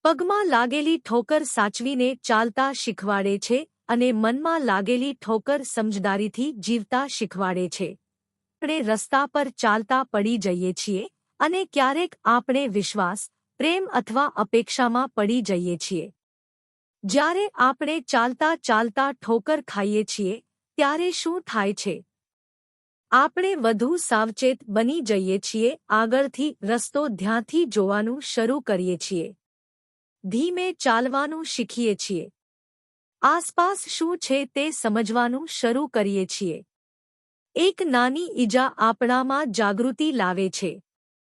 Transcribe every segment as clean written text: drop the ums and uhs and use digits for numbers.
પગમાં લાગેલી ઠોકર સાચવીને ચાલતા શીખવાડે છે અને મનમાં લાગેલી ઠોકર સમજદારીથી જીવતા શીખવાડે છે. આપણે રસ્તા પર ચાલતા પડી જઈએ છીએ અને ક્યારેક આપણે વિશ્વાસ, પ્રેમ અથવા અપેક્ષામાં પડી જઈએ છીએ. જ્યારે આપણે ચાલતા ચાલતા ઠોકર ખાઈએ છીએ ત્યારે શું થાય છે? આપણે વધુ સાવચેત બની જઈએ છીએ, આગળથી રસ્તો ધ્યાનથી જોવાનું શરૂ કરીએ છીએ. ધીમે ચાલવાનું શીખીએ છીએ. આસપાસ શું છે તે સમજવાનું શરૂ કરીએ છીએ. એક નાની ઈજા આપણામાં જાગૃતિ લાવે છે.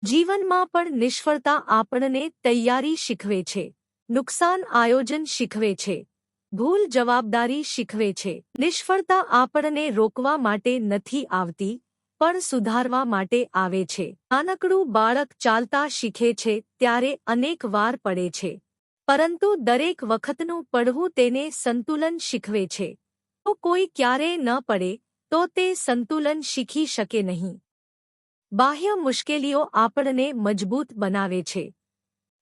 જીવનમાં પણ નિષ્ફળતા આપણને તૈયારી શીખવે છે. નુકસાન આયોજન શીખવે છે. ભૂલ જવાબદારી શીખવે છે. નિષ્ફળતા આપણને રોકવા માટે નથી આવતી, પણ સુધારવા માટે આવે છે. નાનકડું બાળક ચાલતા શીખે છે ત્યારે અનેક વાર પડે છે. પરંતુ દરેક વખતનું પડવું તેને સંતુલન શીખવે છે. જો કોઈ ક્યારેય ન પડે તો તે સંતુલન શીખી શકે નહીં. બાહ્ય મુશ્કેલીઓ આપણને મજબૂત બનાવે છે.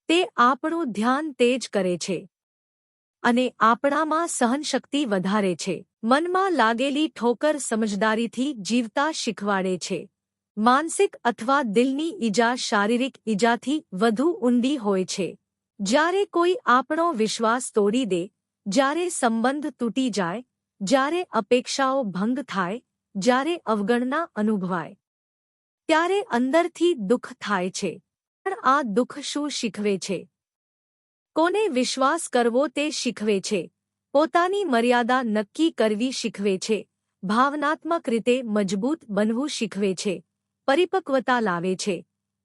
તે આપણું ધ્યાન તેજ કરે છે અને આપણામાં સહનશક્તિ વધારે છે. મનમાં લાગેલી ઠોકર સમજદારીથી જીવતા શીખવાડે છે. માનસિક અથવા દિલની ઈજા શારીરિક ઈજાથી વધુ ઊંડી હોય છે. જ્યારે કોઈ આપણો વિશ્વાસ તોડી દે, જ્યારે સંબંધ તૂટી જાય, જ્યારે અપેક્ષાઓ ભંગ થાય, જ્યારે અવગણના અનુભવાય, ત્યારે અંદરથી દુઃખ થાય છે. પણ આ દુઃખ શું શીખવે છે? કોને વિશ્વાસ કરવો તે શીખવે છે. પોતાની મર્યાદા નક્કી કરવી શીખવે છે. ભાવનાત્મક રીતે મજબૂત બનવું શીખવે છે. પરિપક્વતા લાવે છે.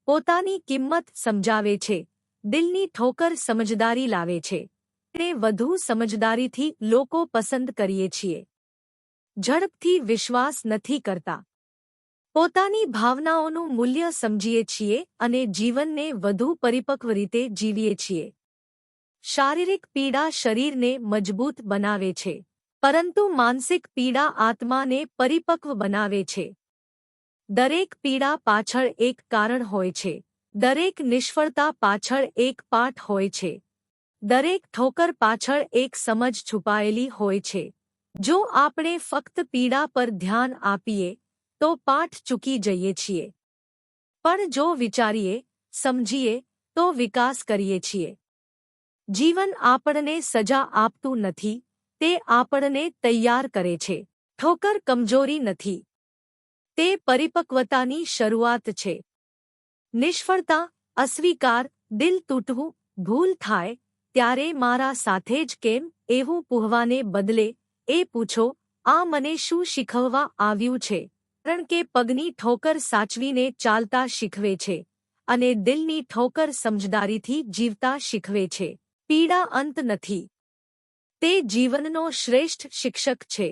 પોતાની કિંમત સમજાવે છે. દિલની ઠોકર સમજદારી લાવે છે. આપણે વધુ સમજદારીથી લોકો પસંદ કરીએ છીએ. ઝડપથી વિશ્વાસ નથી કરતા. પોતાની ભાવનાઓનું મૂલ્ય સમજીએ છીએ અને જીવનને વધુ પરિપક્વ રીતે જીવીએ છીએ. શારીરિક પીડા શરીરને મજબૂત બનાવે છે, પરંતુ માનસિક પીડા આત્માને પરિપક્વ બનાવે છે. દરેક પીડા પાછળ એક કારણ હોય છે. દરેક નિષ્ફળતા પાછળ એક પાઠ હોય છે. દરેક ઠોકર પાછળ એક સમજ છુપાયેલી હોય છે. જો આપણે ફક્ત પીડા પર ધ્યાન આપીએ તો પાઠ ચૂકી જઈએ છીએ. પણ જો વિચારીએ, સમજીએ, તો વિકાસ કરીએ છીએ. જીવન આપણને સજા આપતું નથી, તે આપણને તૈયાર કરે છે. ઠોકર કમજોરી નથી, તે પરિપક્વતાની શરૂઆત છે. નિષ્ફળતા, અસ્વીકાર, દિલ તૂટવું, ભૂલ થાય ત્યારે મારા સાથે જ કેમ એવું પૂહવાને બદલે એ પૂછો, આ મને શું શીખવવા આવ્યું છે? કારણ કે પગની ઠોકર સાચવીને ચાલતા શીખવે છે અને દિલની ઠોકર સમજદારીથી જીવતા શીખવે છે. પીડા અંત નથી, તે જીવનનો શ્રેષ્ઠ શિક્ષક છે.